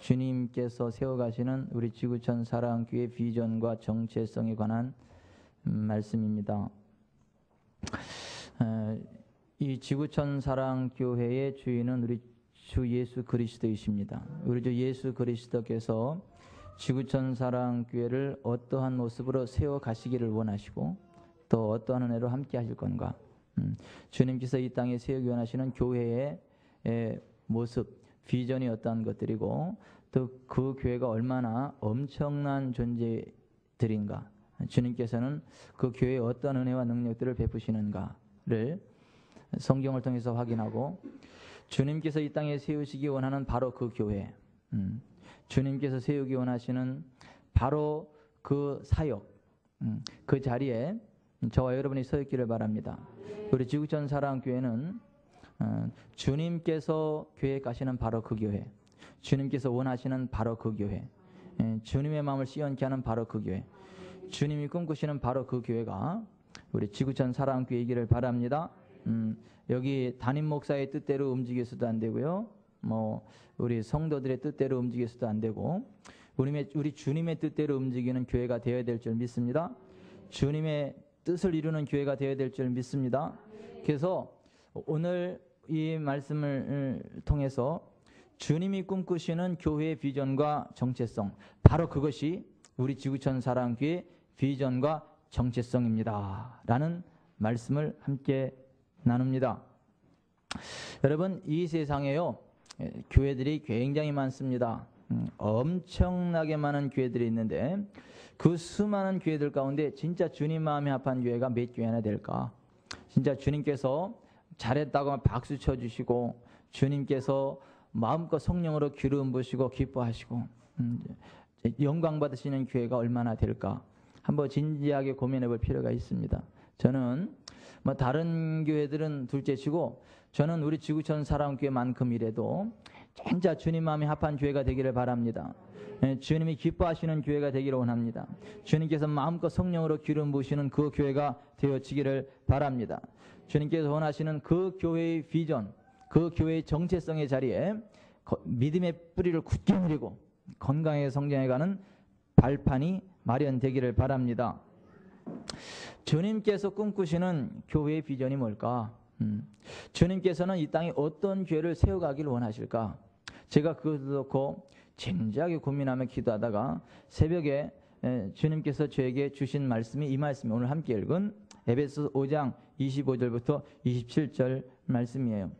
주님께서 세워가시는 우리 지구촌 사랑교회 비전과 정체성에 관한 말씀입니다. 이 지구촌 사랑교회의 주인은 우리 주 예수 그리스도이십니다. 우리 주 예수 그리스도께서 지구촌 사랑교회를 어떠한 모습으로 세워가시기를 원하시고 또 어떠한 은혜로 함께 하실 건가. 주님께서 이 땅에 세우기 원하시는 교회의 모습, 비전이 어떠한 것들이고 또 그 교회가 얼마나 엄청난 존재들인가, 주님께서는 그 교회에 어떤 은혜와 능력들을 베푸시는가를 성경을 통해서 확인하고, 주님께서 이 땅에 세우시기 원하는 바로 그 교회, 주님께서 세우기 원하시는 바로 그 사역, 그 자리에 저와 여러분이 서 있기를 바랍니다. 우리 지구촌 사랑교회는 주님께서 계획하시는 바로 그 교회, 주님께서 원하시는 바로 그 교회, 주님의 마음을 시원케 하는 바로 그 교회, 주님이 꿈꾸시는 바로 그 교회가 우리 지구촌 사랑교회이기를 바랍니다. 여기 담임 목사의 뜻대로 움직여서도 안 되고요, 우리 성도들의 뜻대로 움직여서도 안 되고, 우리 주님의 뜻대로 움직이는 교회가 되어야 될 줄 믿습니다. 주님의 뜻을 이루는 교회가 되어야 될 줄 믿습니다. 그래서 오늘 이 말씀을 통해서 주님이 꿈꾸시는 교회의 비전과 정체성, 바로 그것이 우리 지구촌 사랑교회 비전과 정체성입니다 라는 말씀을 함께 나눕니다. 여러분, 이 세상에요, 교회들이 굉장히 많습니다. 엄청나게 많은 교회들이 있는데 그 수많은 교회들 가운데 진짜 주님 마음에 합한 교회가 몇 교회나 될까? 진짜 주님께서 잘했다고 박수 쳐주시고, 주님께서 마음껏 성령으로 기름 부으시고 기뻐하시고 영광 받으시는 교회가 얼마나 될까? 한번 진지하게 고민해 볼 필요가 있습니다. 저는 다른 교회들은 둘째치고, 저는 우리 지구촌 사랑교회만큼이라도 진짜 주님 마음에 합한 교회가 되기를 바랍니다. 주님이 기뻐하시는 교회가 되기를 원합니다. 주님께서 마음껏 성령으로 기름 부으시는 그 교회가 되어지기를 바랍니다. 주님께서 원하시는 그 교회의 비전, 그 교회의 정체성의 자리에 믿음의 뿌리를 굳게 내리고 건강하게 성장해가는 발판이 마련되기를 바랍니다. 주님께서 꿈꾸시는 교회의 비전이 뭘까? 주님께서는 이 땅에 어떤 교회를 세워가기를 원하실까? 제가 그것을 놓고 진지하게 고민하며 기도하다가 새벽에 주님께서 저에게 주신 말씀이 이 말씀이 오늘 함께 읽은 에베소서 5장 25절부터 27절 말씀이에요.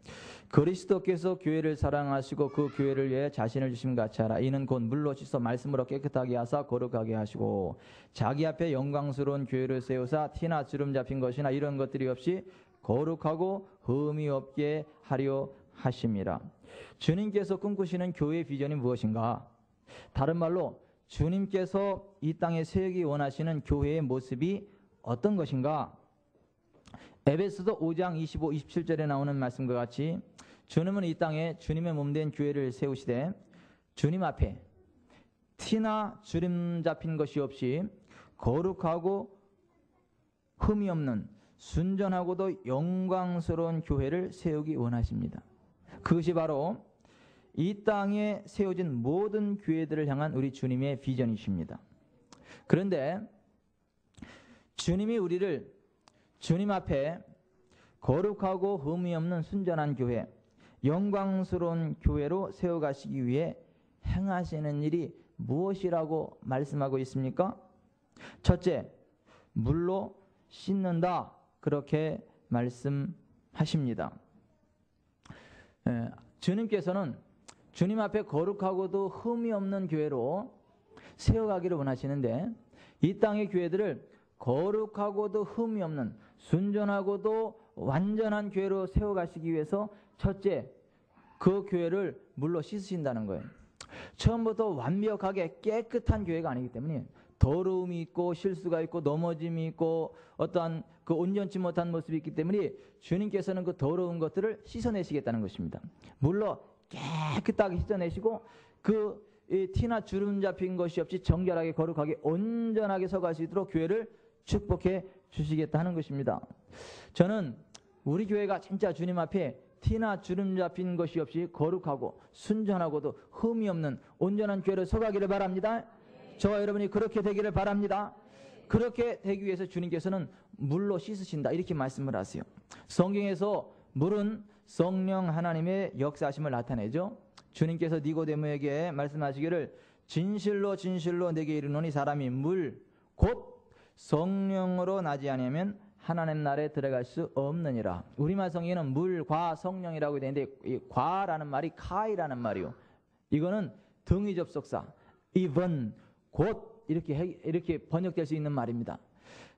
그리스도께서 교회를 사랑하시고 그 교회를 위해 자신을 주심 같이 하라. 이는 곧 물로 씻어 말씀으로 깨끗하게 하사 거룩하게 하시고 자기 앞에 영광스러운 교회를 세우사 티나 주름 잡힌 것이나 이런 것들이 없이 거룩하고 흠이 없게 하려 하심이라. 주님께서 꿈꾸시는 교회의 비전이 무엇인가? 다른 말로 주님께서 이 땅에 세우기 원하시는 교회의 모습이 어떤 것인가? 에베소서 5장 25, 27절에 나오는 말씀과 같이 주님은 이 땅에 주님의 몸된 교회를 세우시되 주님 앞에 티나 주름 잡힌 것이 없이 거룩하고 흠이 없는 순전하고도 영광스러운 교회를 세우기 원하십니다. 그것이 바로 이 땅에 세워진 모든 교회들을 향한 우리 주님의 비전이십니다. 그런데 주님이 우리를 주님 앞에 거룩하고 흠이 없는 순전한 교회, 영광스러운 교회로 세워가시기 위해 행하시는 일이 무엇이라고 말씀하고 있습니까? 첫째, 물로 씻는다, 그렇게 말씀하십니다. 주님께서는 주님 앞에 거룩하고도 흠이 없는 교회로 세워가기를 원하시는데 이 땅의 교회들을 거룩하고도 흠이 없는 순전하고도 완전한 교회로 세워가시기 위해서 첫째, 그 교회를 물로 씻으신다는 거예요. 처음부터 완벽하게 깨끗한 교회가 아니기 때문에 더러움이 있고 실수가 있고 넘어짐이 있고 어떠한 그 온전치 못한 모습이 있기 때문에 주님께서는 그 더러운 것들을 씻어내시겠다는 것입니다. 물로 깨끗하게 씻어내시고 그 티나 주름 잡힌 것이 없이 정결하게 거룩하게 온전하게 서갈 수 있도록 교회를 축복해 주시겠다 하는 것입니다. 저는 우리 교회가 진짜 주님 앞에 티나 주름 잡힌 것이 없이 거룩하고 순전하고도 흠이 없는 온전한 교회로 서가기를 바랍니다. 저와 여러분이 그렇게 되기를 바랍니다. 그렇게 되기 위해서 주님께서는 물로 씻으신다 이렇게 말씀을 하세요. 성경에서 물은 성령 하나님의 역사하심을 나타내죠. 주님께서 니고데모에게 말씀하시기를 진실로 진실로 내게 이르노니 사람이 물 곧 성령으로 나지 아니하면 하나님 나라에 들어갈 수 없느니라. 우리말 성경에는 물과 성령이라고 되는데 이 과라는 말이 카이라는 말이요. 이거는 등위 접속사 even 곧 이렇게 번역될 수 있는 말입니다.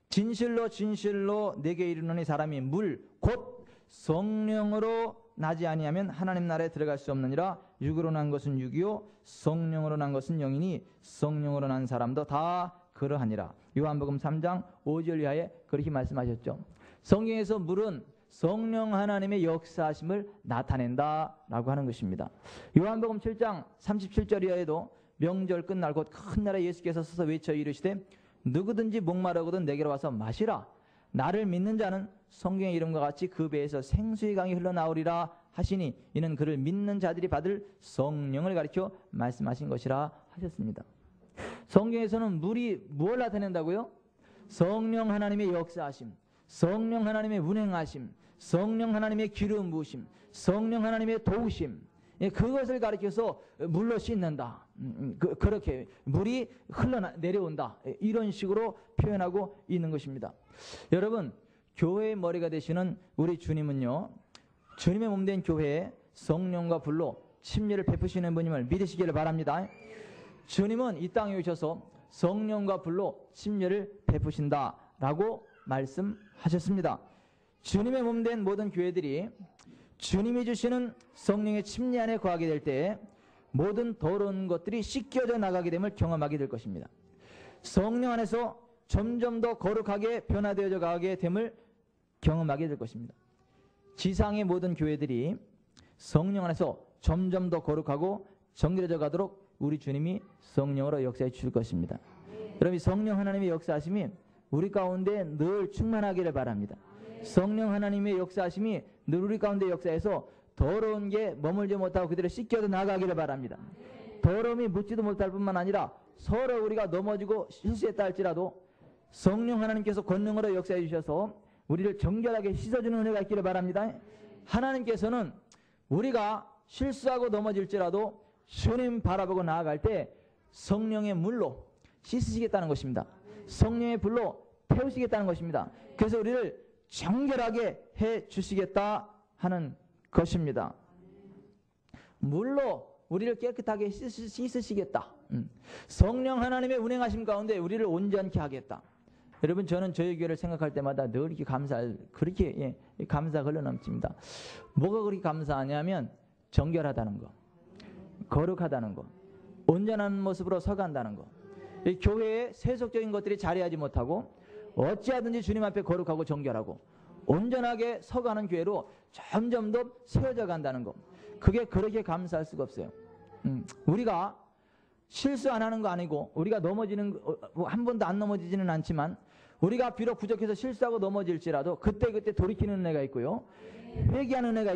진실로 진실로 내게 이르노니 사람이 물 곧 성령으로 나지 아니하면 하나님 나라에 들어갈 수 없느니라. 육으로 난 것은 육이요 성령으로 난 것은 영이니 성령으로 난 사람도 다 그러하니라. 요한복음 3장 5절 이하에 그렇게 말씀하셨죠. 성경에서 물은 성령 하나님의 역사하심을 나타낸다라고 하는 것입니다. 요한복음 7장 37절 이하에도 명절 끝날 곧 큰 날에 예수께서 서서 외쳐 이르시되 누구든지 목마르거든 내게로 와서 마시라. 나를 믿는 자는 성경의 이름과 같이 그 배에서 생수의 강이 흘러나오리라 하시니 이는 그를 믿는 자들이 받을 성령을 가리켜 말씀하신 것이라 하셨습니다. 성경에서는 물이 뭘 나타낸다고요? 성령 하나님의 역사하심, 성령 하나님의 운행하심, 성령 하나님의 기름 부으심, 성령 하나님의 도우심, 그것을 가리켜서 물로 씻는다. 그렇게 물이 흘러내려온다. 이런 식으로 표현하고 있는 것입니다. 여러분, 교회의 머리가 되시는 우리 주님은요, 주님의 몸된 교회에 성령과 불로 침례를 베푸시는 분임을 믿으시기를 바랍니다. 주님은 이 땅에 오셔서 성령과 불로 침례를 베푸신다라고 말씀하셨습니다. 주님의 몸된 모든 교회들이 주님이 주시는 성령의 침례 안에 거하게 될 때 모든 더러운 것들이 씻겨져 나가게 됨을 경험하게 될 것입니다. 성령 안에서 점점 더 거룩하게 변화되어져 가게 됨을 경험하게 될 것입니다. 지상의 모든 교회들이 성령 안에서 점점 더 거룩하고 정결해져 가도록 우리 주님이 성령으로 역사해 주실 것입니다. 여러분, 성령 하나님의 역사하심이 우리 가운데 늘 충만하기를 바랍니다. 성령 하나님의 역사하심이 늘 우리 가운데 역사해서 더러운 게 머물지 못하고 그대로 씻겨져 나가기를 바랍니다. 더러움이 묻지도 못할 뿐만 아니라 서로 우리가 넘어지고 실수했다 할지라도 성령 하나님께서 권능으로 역사해 주셔서 우리를 정결하게 씻어주는 은혜가 있기를 바랍니다. 하나님께서는 우리가 실수하고 넘어질지라도 주님 바라보고 나아갈 때 성령의 물로 씻으시겠다는 것입니다. 성령의 불로 태우시겠다는 것입니다. 그래서 우리를 정결하게 해 주시겠다 하는 것입니다. 물로 우리를 깨끗하게 씻으시겠다. 성령 하나님의 운행하심 가운데 우리를 온전케 하겠다. 여러분, 저는 저희 교회를 생각할 때마다 늘 이렇게 그렇게 감사가 흘러넘칩니다. 뭐가 그렇게 감사하냐면 정결하다는 거, 거룩하다는 거, 온전한 모습으로 서간다는 거. 이 교회에 세속적인 것들이 자리하지 못하고 어찌하든지 주님 앞에 거룩하고 정결하고 온전하게 서가는 교회로 점점 더 세워져 간다는 거. 그게 그렇게 감사할 수가 없어요. 우리가 실수 안 하는 거 아니고 우리가 넘어지는 한 번도 안 넘어지지는 않지만 우리가 비록 부족해서 실수하고 넘어질지라도 그때 돌이키는 은혜가 있고요. 회개하는 은혜가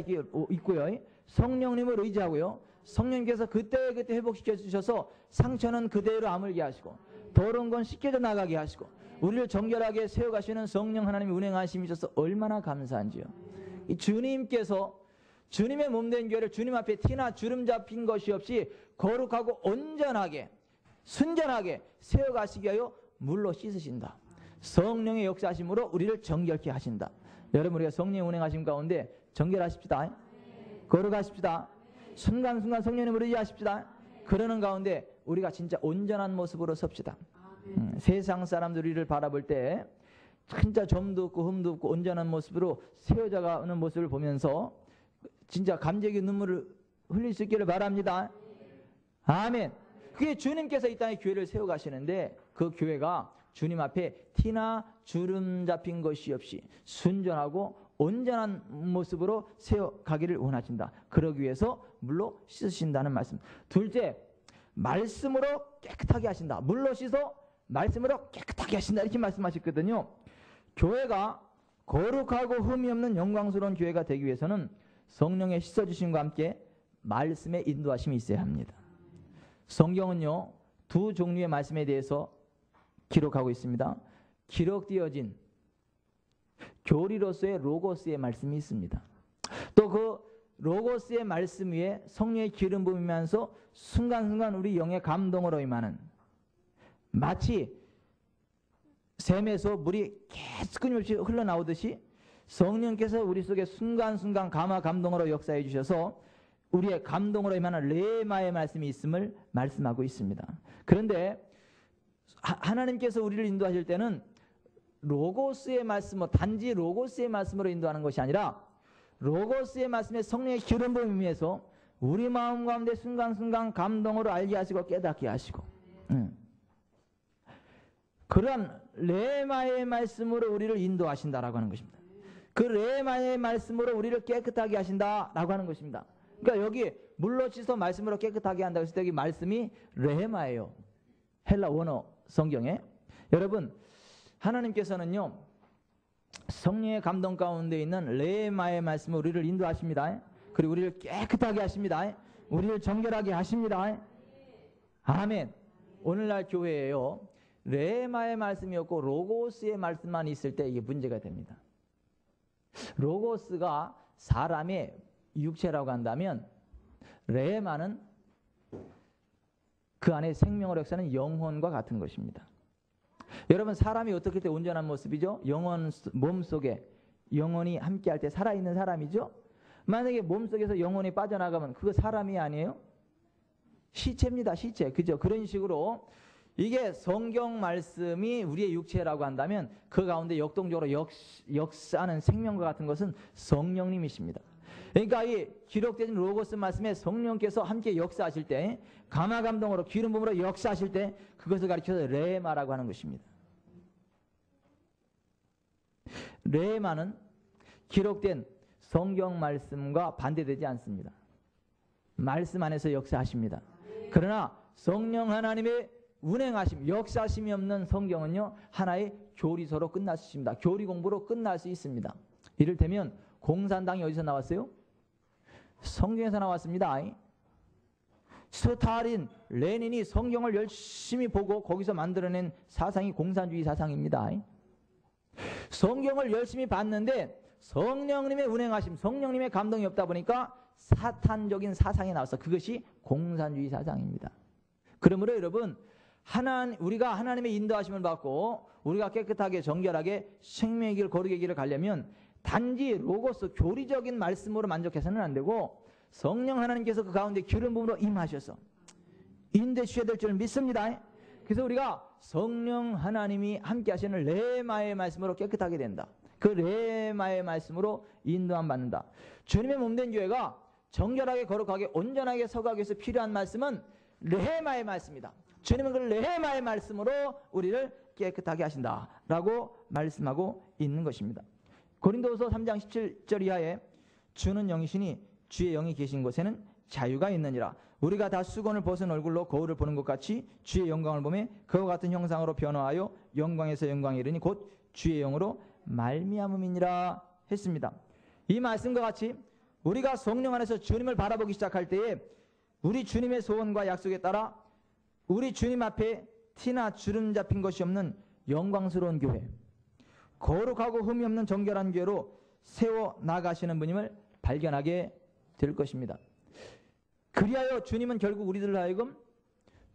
있고요. 성령님을 의지하고요. 성령님께서 그때 회복시켜 주셔서 상처는 그대로 아물게 하시고 더러운 건 씻겨져 나가게 하시고 우리를 정결하게 세워가시는 성령 하나님의 운행하심이 있어서 얼마나 감사한지요. 이 주님께서 주님의 몸된 교회를 주님 앞에 티나 주름 잡힌 것이 없이 거룩하고 온전하게 순전하게 세워가시게 하여 물로 씻으신다. 성령의 역사하심으로 우리를 정결케 하신다. 여러분, 우리가 성령의 운행하심 가운데 정결하십시다. 거룩하십시다. 순간순간 성령님을 의지하십시다. 그러는 가운데 우리가 진짜 온전한 모습으로 섭시다. 세상 사람들이 우리를 바라볼 때 진짜 점도 없고 흠도 없고 온전한 모습으로 세워져 가는 모습을 보면서 진짜 감격의 눈물을 흘릴 수 있기를 바랍니다. 아멘. 그게 주님께서 이 땅에 교회를 세워가시는데 그 교회가 주님 앞에 티나 주름 잡힌 것이 없이 순전하고 온전한 모습으로 세워가기를 원하신다. 그러기 위해서 물로 씻으신다는 말씀. 둘째, 말씀으로 깨끗하게 하신다. 물로 씻어 말씀으로 깨끗하게 하신다. 이렇게 말씀하셨거든요. 교회가 거룩하고 흠이 없는 영광스러운 교회가 되기 위해서는 성령의 씻어주심과 함께 말씀의 인도하심이 있어야 합니다. 성경은요, 두 종류의 말씀에 대해서 기록하고 있습니다. 기록되어진 교리로서의 로고스의 말씀이 있습니다. 또 그 로고스의 말씀 위에 성령의 기름 부으면서 순간순간 우리 영의 감동으로 임하는, 마치 샘에서 물이 계속 끊임없이 흘러나오듯이 성령께서 우리 속에 순간순간 감화 감동으로 역사해 주셔서 우리의 감동으로 임하는 레마의 말씀이 있음을 말씀하고 있습니다. 그런데 하나님께서 우리를 인도하실 때는 로고스의 말씀, 단지 로고스의 말씀으로 인도하는 것이 아니라 로고스의 말씀에 성령의 기름 부음을 위해서 우리 마음 가운데 순간순간 감동으로 알게 하시고 깨닫게 하시고, 그런 레마의 말씀으로 우리를 인도하신다라고 하는 것입니다. 그 레마의 말씀으로 우리를 깨끗하게 하신다라고 하는 것입니다. 그러니까 여기 물로 씻어 말씀으로 깨끗하게 한다고 했을 때 여기 말씀이 레마예요. 헬라 원어 성경에. 여러분, 하나님께서는요, 성령의 감동 가운데 있는 레마의 말씀으로 우리를 인도하십니다. 그리고 우리를 깨끗하게 하십니다. 우리를 정결하게 하십니다. 아멘. 오늘날 교회에요, 레마의 말씀이 없고 로고스의 말씀만 있을 때 이게 문제가 됩니다. 로고스가 사람의 육체라고 한다면 레마는 그 안에 생명을 역사하는 영혼과 같은 것입니다. 여러분, 사람이 어떻게 때 온전한 모습이죠? 영혼 몸속에 영혼이 함께할 때 살아있는 사람이죠. 만약에 몸속에서 영혼이 빠져나가면 그거 사람이 아니에요? 시체입니다. 시체. 그죠? 그런 식으로 이게 성경 말씀이 우리의 육체라고 한다면 그 가운데 역동적으로 역사하는 생명과 같은 것은 성령님이십니다. 그러니까 이 기록된 로고스 말씀에 성령께서 함께 역사하실 때, 감화 감동으로 기름 부음으로 역사하실 때 그것을 가리켜서 레마라고 하는 것입니다. 레마는 기록된 성경 말씀과 반대되지 않습니다. 말씀 안에서 역사하십니다. 그러나 성령 하나님의 운행하심, 역사하심이 없는 성경은요, 하나의 교리서로 끝날 수 있습니다. 교리 공부로 끝날 수 있습니다. 이를테면 공산당이 어디서 나왔어요? 성경에서 나왔습니다. 스탈린, 레닌이 성경을 열심히 보고 거기서 만들어낸 사상이 공산주의 사상입니다. 성경을 열심히 봤는데 성령님의 운행하심, 성령님의 감동이 없다 보니까 사탄적인 사상이 나와서 그것이 공산주의 사상입니다. 그러므로 여러분, 우리가 하나님의 인도하심을 받고 우리가 깨끗하게 정결하게 생명의 길을 거룩의 길을 가려면 단지 로고스 교리적인 말씀으로 만족해서는 안 되고 성령 하나님께서 그 가운데 기름 부음으로 임하셔서 인도해 주셔야 될 줄 믿습니다. 그래서 우리가 성령 하나님이 함께 하시는 레마의 말씀으로 깨끗하게 된다. 그 레마의 말씀으로 인도함 받는다. 주님의 몸된 교회가 정결하게 거룩하게 온전하게 서가기 위해서 필요한 말씀은 레마의 말씀이다. 주님은 그 레마의 말씀으로 우리를 깨끗하게 하신다라고 말씀하고 있는 것입니다. 고린도후서 3장 17절 이하에 주는 영이시니 주의 영이 계신 곳에는 자유가 있느니라. 우리가 다 수건을 벗은 얼굴로 거울을 보는 것 같이 주의 영광을 보매 그와 같은 형상으로 변화하여 영광에서 영광에 이르니 곧 주의 영으로 말미암음이니라 했습니다. 이 말씀과 같이 우리가 성령 안에서 주님을 바라보기 시작할 때에 우리 주님의 소원과 약속에 따라 우리 주님 앞에 티나 주름 잡힌 것이 없는 영광스러운 교회, 거룩하고 흠이 없는 정결한 교회로 세워 나가시는 분임을 발견하게 될 것입니다. 그리하여 주님은 결국 우리들로 하여금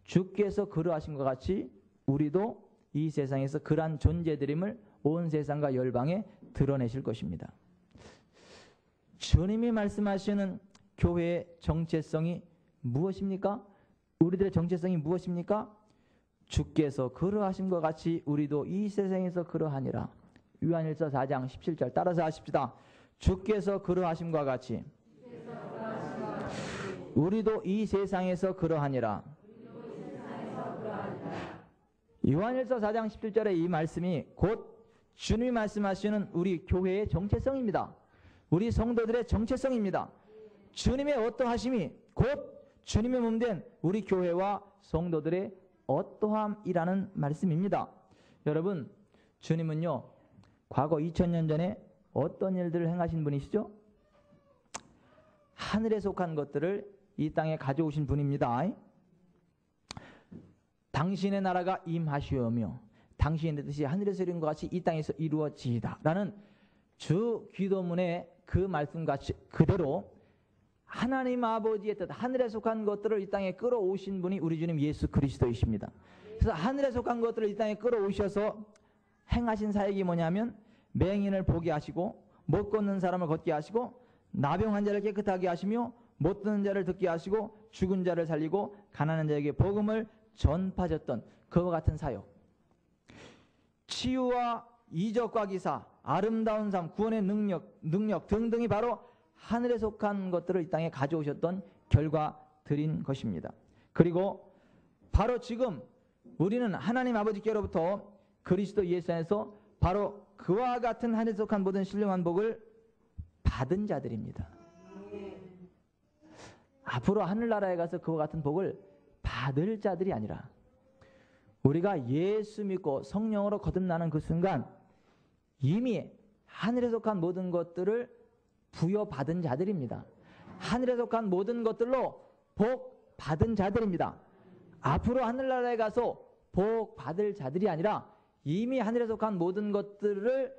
주께서 그러하신 것 같이 우리도 이 세상에서 그러한 존재들임을 온 세상과 열방에 드러내실 것입니다. 주님이 말씀하시는 교회의 정체성이 무엇입니까? 우리들의 정체성이 무엇입니까? 주께서 그러하신 것 같이 우리도 이 세상에서 그러하니라. 요한일서 4장 17절 따라서 하십시다. 주께서 그러하심과 같이 우리도 이 세상에서 그러하니라. 요한일서 4장 17절의 이 말씀이 곧 주님이 말씀하시는 우리 교회의 정체성입니다. 우리 성도들의 정체성입니다. 주님의 어떠하심이 곧 주님의 몸된 우리 교회와 성도들의 어떠함이라는 말씀입니다. 여러분, 주님은요 과거 2000년 전에 어떤 일들을 행하신 분이시죠? 하늘에 속한 것들을 이 땅에 가져오신 분입니다. 당신의 나라가 임하시오며 당신의 뜻이 하늘에서 이룬 것 같이 이 땅에서 이루어지이다 라는 주 기도문의 그 말씀같이 그대로 하나님 아버지의 뜻, 하늘에 속한 것들을 이 땅에 끌어오신 분이 우리 주님 예수 그리스도이십니다. 그래서 하늘에 속한 것들을 이 땅에 끌어오셔서 행하신 사역이 뭐냐면 맹인을 보게 하시고 못 걷는 사람을 걷게 하시고 나병 자를 깨끗하게 하시며 못 듣는 자를 듣게 하시고 죽은 자를 살리고 가난한 자에게 복음을 전파하셨던 그와 같은 사역, 치유와 이적과 기사, 아름다운 삶, 구원의 능력 등등이 바로 하늘에 속한 것들을 이 땅에 가져오셨던 결과들인 것입니다. 그리고 바로 지금 우리는 하나님 아버지께로부터 그리스도 예수 안에서 바로 그와 같은 하늘에 속한 모든 신령한 복을 받은 자들입니다. 앞으로 하늘나라에 가서 그와 같은 복을 받을 자들이 아니라 우리가 예수 믿고 성령으로 거듭나는 그 순간 이미 하늘에 속한 모든 것들을 부여받은 자들입니다. 하늘에 속한 모든 것들로 복 받은 자들입니다. 앞으로 하늘나라에 가서 복 받을 자들이 아니라 이미 하늘에 속한 모든 것들로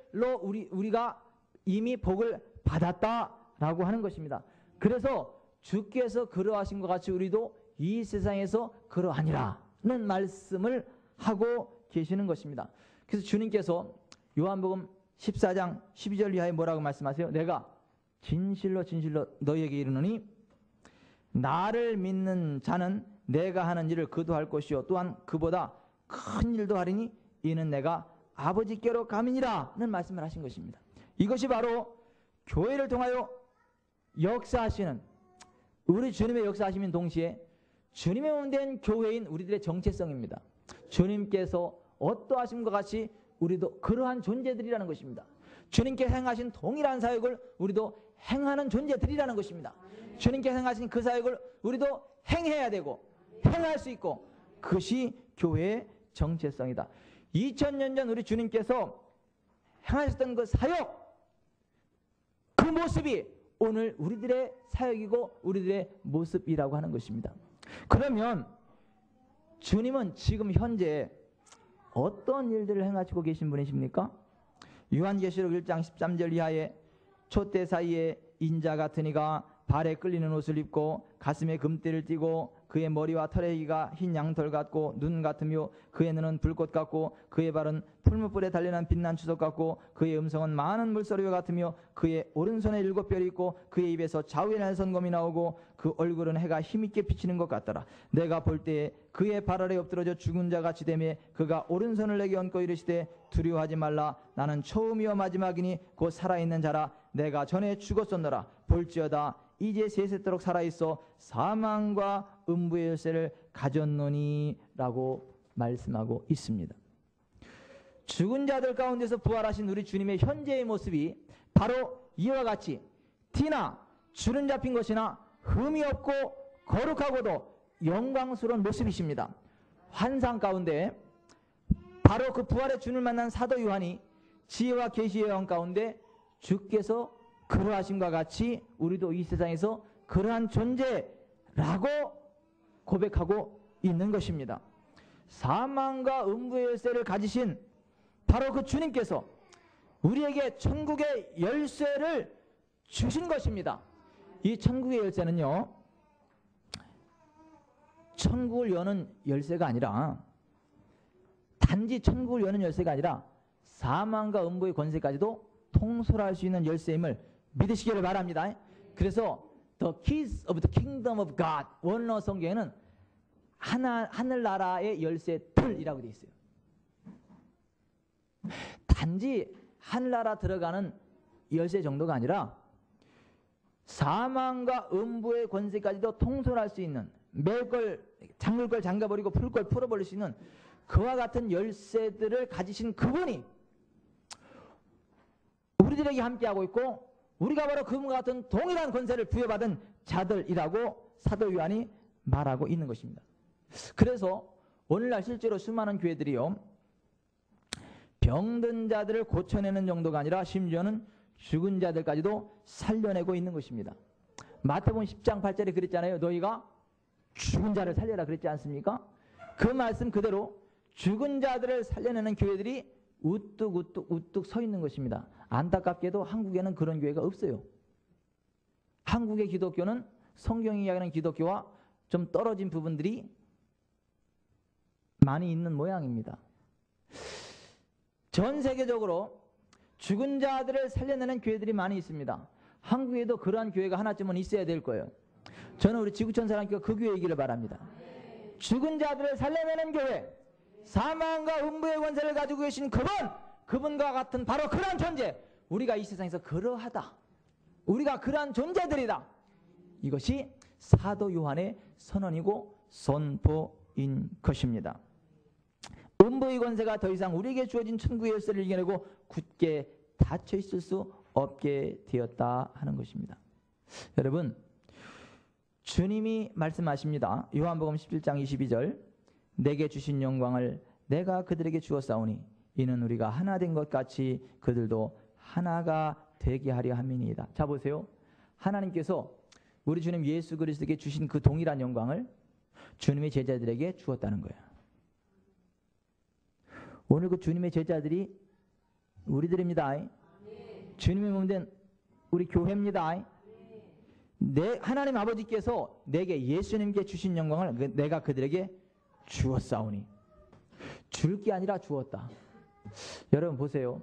우리가 이미 복을 받았다라고 하는 것입니다. 그래서 주께서 그러하신 것 같이 우리도 이 세상에서 그러하니라는 말씀을 하고 계시는 것입니다. 그래서 주님께서 요한복음 14장 12절 이하에 뭐라고 말씀하세요? 내가 진실로 진실로 너희에게 이르노니 나를 믿는 자는 내가 하는 일을 그도 할 것이요 또한 그보다 큰 일도 하리니 이는 내가 아버지께로 감이니라는 말씀을 하신 것입니다. 이것이 바로 교회를 통하여 역사하시는 우리 주님의 역사하심인 동시에 주님의 몸 된 교회인 우리들의 정체성입니다. 주님께서 어떠하심과 같이 우리도 그러한 존재들이라는 것입니다. 주님께 행하신 동일한 사역을 우리도 행하는 존재들이라는 것입니다. 주님께 행하신 그 사역을 우리도 행해야 되고 행할 수 있고 그것이 교회의 정체성이다. 2000년 전 우리 주님께서 행하셨던 그 사역, 그 모습이 오늘 우리들의 사역이고 우리들의 모습이라고 하는 것입니다. 그러면 주님은 지금 현재 어떤 일들을 행하시고 계신 분이십니까? 요한계시록 1장 13절 이하에 촛대 사이에 인자 같은 이가 발에 끌리는 옷을 입고 가슴에 금띠를 띠고 그의 머리와 털의 기가 흰 양털 같고 눈 같으며 그의 눈은 불꽃 같고 그의 발은 풀무불에 달려난 빛난 추석 같고 그의 음성은 많은 물소리와 같으며 그의 오른손에 7뼈리 있고 그의 입에서 좌우에 날선검이 나오고 그 얼굴은 해가 힘있게 비치는 것 같더라. 내가 볼 때에 그의 발 아래 엎드러져 죽은 자 같이 되매 그가 오른손을 내게 얹고 이르시되 두려워하지 말라. 나는 처음이요 마지막이니 곧 살아있는 자라. 내가 전에 죽었었노라. 볼지어다 이제 세세토록 살아있어 사망과 음부의 열쇠를 가졌노니 라고 말씀하고 있습니다. 죽은 자들 가운데서 부활하신 우리 주님의 현재의 모습이 바로 이와 같이 티나 주름 잡힌 것이나 흠이 없고 거룩하고도 영광스러운 모습이십니다. 환상 가운데 바로 그 부활의 주님을 만난 사도 요한이 지혜와 계시의 영 가운데 주께서 그러하심과 같이 우리도 이 세상에서 그러한 존재라고 고백하고 있는 것입니다. 사망과 음부의 열쇠를 가지신 바로 그 주님께서 우리에게 천국의 열쇠를 주신 것입니다. 이 천국의 열쇠는요, 천국을 여는 열쇠가 아니라 단지 천국을 여는 열쇠가 아니라 사망과 음부의 권세까지도 통솔할 수 있는 열쇠임을 믿으시기를 바랍니다. 그래서 The Keys of the Kingdom of God 원어 성경에는 하늘나라의 열쇠들이라고 되어 있어요. 단지 하늘나라 들어가는 열쇠 정도가 아니라 사망과 음부의 권세까지도 통솔할 수 있는, 맬 걸 잠글 걸 잠가버리고 풀 걸 풀어버릴 수 있는 그와 같은 열쇠들을 가지신 그분이 우리들에게 함께하고 있고 우리가 바로 그분과 같은 동일한 권세를 부여받은 자들이라고 사도 요한이 말하고 있는 것입니다. 그래서 오늘날 실제로 수많은 교회들이요, 병든 자들을 고쳐내는 정도가 아니라 심지어는 죽은 자들까지도 살려내고 있는 것입니다. 마태복음 10장 8절에 그랬잖아요. 너희가 죽은 자를 살려라 그랬지 않습니까? 그 말씀 그대로 죽은 자들을 살려내는 교회들이 우뚝 서 있는 것입니다. 안타깝게도 한국에는 그런 교회가 없어요. 한국의 기독교는 성경이 이야기하는 기독교와 좀 떨어진 부분들이 많이 있는 모양입니다. 전 세계적으로 죽은 자들을 살려내는 교회들이 많이 있습니다. 한국에도 그러한 교회가 하나쯤은 있어야 될 거예요. 저는 우리 지구촌 사랑교회가 그 교회이기를 바랍니다. 죽은 자들을 살려내는 교회, 사망과 음부의 권세를 가지고 계신 그분과 같은 바로 그러한 존재, 우리가 이 세상에서 그러하다, 우리가 그러한 존재들이다. 이것이 사도 요한의 선언이고 선포인 것입니다. 음부의 권세가 더 이상 우리에게 주어진 천국의 열쇠를 이겨내고 굳게 닫혀 있을 수 없게 되었다 하는 것입니다. 여러분, 주님이 말씀하십니다. 요한복음 17장 22절, 내게 주신 영광을 내가 그들에게 주었사오니 이는 우리가 하나 된 것 같이 그들도 하나가 되게 하려 함이니이다. 자 보세요. 하나님께서 우리 주님 예수 그리스도에게 주신 그 동일한 영광을 주님의 제자들에게 주었다는 거예요. 오늘 그 주님의 제자들이 우리들입니다. 주님의 몸 된 우리 교회입니다. 하나님 아버지께서 내게 예수님께 주신 영광을 내가 그들에게 주었사오니, 줄 게 아니라 주었다. 여러분 보세요.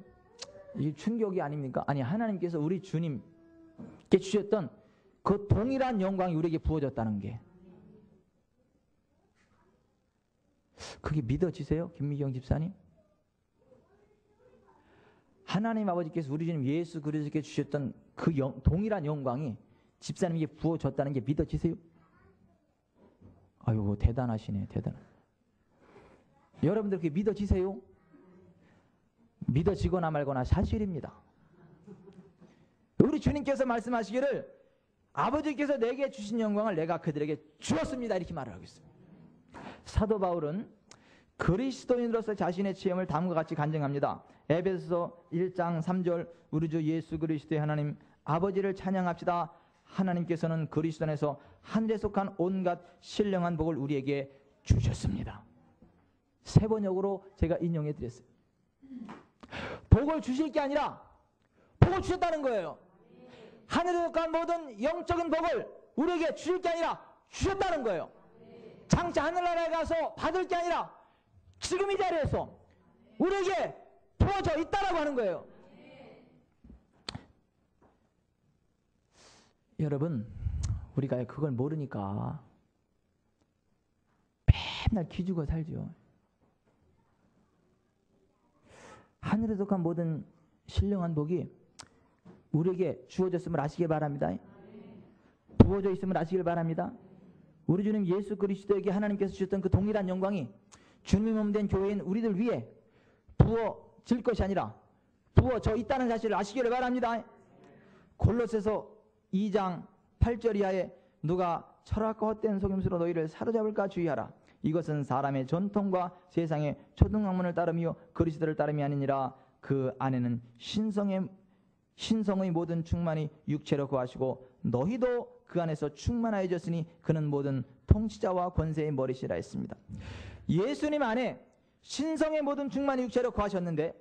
이게 충격이 아닙니까? 아니, 하나님께서 우리 주님께 주셨던 그 동일한 영광이 우리에게 부어졌다는 게, 그게 믿어지세요? 김미경 집사님? 하나님 아버지께서 우리 주님 예수 그리스도께 주셨던 그 동일한 영광이 집사님에게 부어졌다는 게 믿어지세요? 아이고, 대단하시네. 여러분들 그게 믿어지세요? 믿어지거나 말거나 사실입니다. 우리 주님께서 말씀하시기를 아버지께서 내게 주신 영광을 내가 그들에게 주었습니다, 이렇게 말을 하고 있습니다. 사도 바울은 그리스도인으로서 자신의 체험을 다음과 같이 간증합니다. 에베소서 1장 3절, 우리 주 예수 그리스도의 하나님 아버지를 찬양합시다. 하나님께서는 그리스도 안에서 하늘에 속한 온갖 신령한 복을 우리에게 주셨습니다. 세 번역으로 제가 인용해 드렸어요. 복을 주실 게 아니라 복을 주셨다는 거예요. 하늘에 속한 모든 영적인 복을 우리에게 주실 게 아니라 주셨다는 거예요. 장차 하늘나라에 가서 받을 게 아니라 지금 이 자리에서 우리에게 부어져 있다라고 하는 거예요. 여러분, 우리가 그걸 모르니까 맨날 기죽어 살죠. 하늘에 속한 모든 신령한 복이 우리에게 주어졌음을 아시길 바랍니다. 부어져 있음을 아시길 바랍니다. 우리 주님 예수 그리스도에게 하나님께서 주셨던 그 동일한 영광이 주님의 몸 된 교회인 우리들 위에 부어질 것이 아니라 부어져 있다는 사실을 아시기를 바랍니다. 골로새서 2장 8절 이하에 누가 철학과 헛된 속임수로 너희를 사로잡을까 주의하라. 이것은 사람의 전통과 세상의 초등학문을 따름이요 그리스도를 따름이 아니니라. 그 안에는 신성의 모든 충만이 육체로 거하시고 너희도 그 안에서 충만하여졌으니 그는 모든 통치자와 권세의 머리시라 했습니다. 예수님 안에 신성의 모든 충만이 육체로 거하셨는데,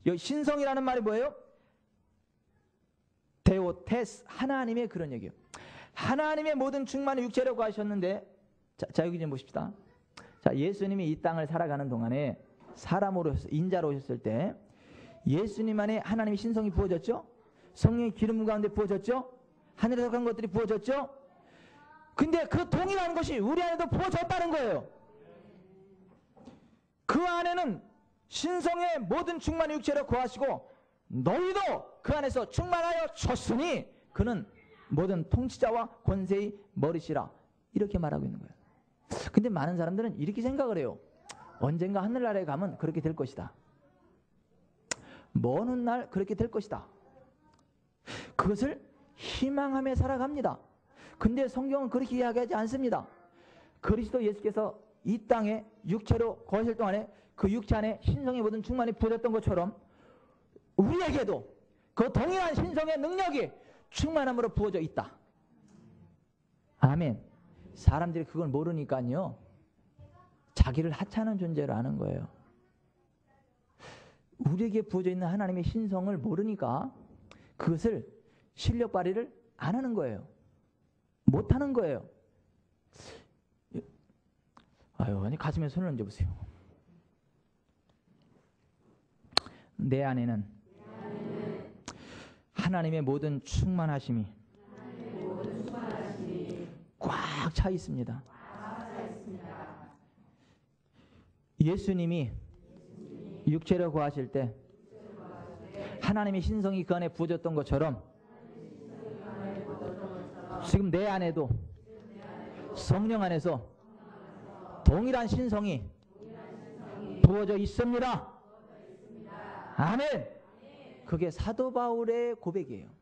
여기 신성이라는 말이 뭐예요? 데오테스, 하나님의 그런 얘기예요. 하나님의 모든 충만이 육체로 거하셨는데, 자 여기 좀 보십시다. 자, 예수님이 이 땅을 살아가는 동안에 사람으로 인자로 오셨을 때 예수님 안에 하나님의 신성이 부어졌죠? 성령의 기름 가운데 부어졌죠? 하늘에 속한 것들이 부어졌죠? 근데 그 동일한 것이 우리 안에도 부어졌다는 거예요. 그 안에는 신성의 모든 충만이 육체로 거하시고 너희도 그 안에서 충만하여 졌으니 그는 모든 통치자와 권세의 머리시라. 이렇게 말하고 있는 거예요. 근데 많은 사람들은 이렇게 생각을 해요. 언젠가 하늘나라에 가면 그렇게 될 것이다. 먼 훗날 그렇게 될 것이다. 그것을 희망하며 살아갑니다. 근데 성경은 그렇게 이야기하지 않습니다. 그리스도 예수께서 이 땅에 육체로 거하실 동안에 그 육체 안에 신성의 모든 충만이 부어졌던 것처럼 우리에게도 그 동일한 신성의 능력이 충만함으로 부어져 있다. 아멘. 사람들이 그걸 모르니까요. 자기를 하찮은 존재로 아는 거예요. 우리에게 부어져 있는 하나님의 신성을 모르니까 그것을 실력 발휘를 안 하는 거예요. 못 하는 거예요. 아니 가슴에 손을 얹어보세요. 내 안에는 하나님의 모든 충만하심이 꽉 차 있습니다. 예수님이 육체로 거하실 때 하나님의 신성이 그 안에 부어졌던 것처럼 지금 내 안에도 성령 안에서 동일한 신성이 부어져 있습니다. 아멘. 그게 사도 바울의 고백이에요.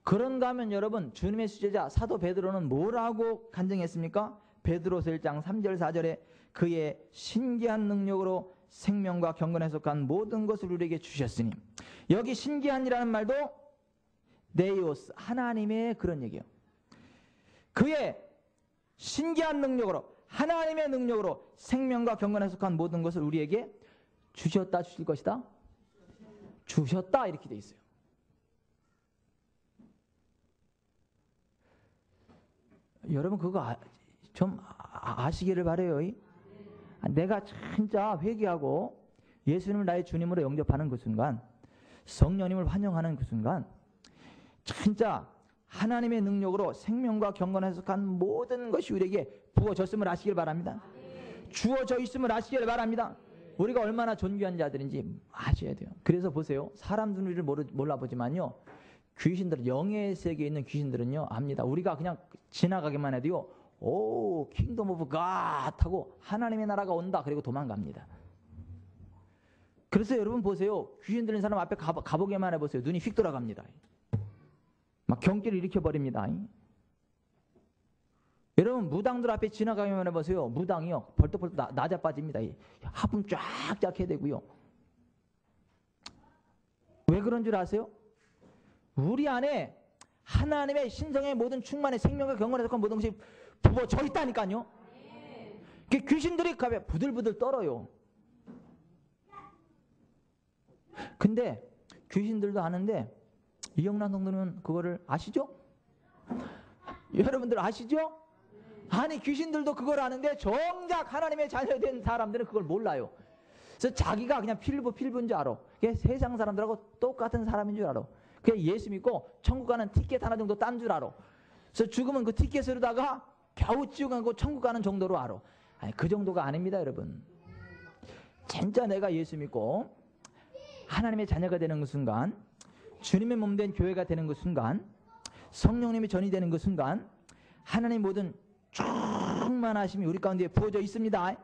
그런가 하면 여러분, 주님의 수제자 사도 베드로는 뭐라고 간증했습니까? 베드로서 1장 3절 4절에 그의 신기한 능력으로 생명과 경건에 속한 모든 것을 우리에게 주셨으니, 여기 신기한이라는 말도 네이오스, 하나님의 그런 얘기예요. 그의 신기한 능력으로, 하나님의 능력으로 생명과 경건에 속한 모든 것을 우리에게 주셨다, 주실 것이다, 주셨다, 이렇게 돼 있어요. 여러분 그거 좀 아시기를 바라요. 내가 진짜 회개하고 예수님을 나의 주님으로 영접하는 그 순간, 성령님을 환영하는 그 순간, 진짜 하나님의 능력으로 생명과 경건에 속한 모든 것이 우리에게 부어졌음을 아시길 바랍니다. 주어져 있음을 아시길 바랍니다. 우리가 얼마나 존귀한 자들인지 아셔야 돼요. 그래서 보세요. 사람들은 우리를 몰라보지만요, 귀신들은, 영의 세계에 있는 귀신들은요 압니다. 우리가 그냥 지나가기만 해도요, 오 킹덤 오브 갓 하고 하나님의 나라가 온다, 그리고 도망갑니다. 그래서 여러분 보세요. 귀신 들린 사람 앞에 가보기만 해보세요. 눈이 휙 돌아갑니다. 막 경기를 일으켜버립니다. 여러분 무당들 앞에 지나가기만 해보세요. 무당이요 벌떡벌떡 낮아 빠집니다. 하품 쫙쫙 해야 되고요. 왜 그런 줄 아세요? 우리 안에 하나님의 신성의 모든 충만의 생명과 경건에 속한 모든 것이 부어져 있다니까요. 그 귀신들이 가면 부들부들 떨어요. 근데 귀신들도 아는데 이영란 성도는 그거를 아시죠? 여러분들 아시죠? 아니 귀신들도 그걸 아는데 정작 하나님의 자녀된 사람들은 그걸 몰라요. 그래서 자기가 그냥 필부인 줄 알아. 세상 사람들하고 똑같은 사람인 줄 알아. 그냥 예수 믿고 천국 가는 티켓 하나 정도 딴 줄 알아. 그래서 죽으면 그 티켓으로다가 겨우 지옥 가고 천국 가는 정도로 알아. 아니 그 정도가 아닙니다 여러분. 진짜 내가 예수 믿고 하나님의 자녀가 되는 그 순간, 주님의 몸된 교회가 되는 그 순간, 성령님이 전이 되는 그 순간, 하나님 모든 충만하심이 우리 가운데 부어져 있습니다.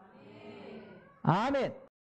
아멘.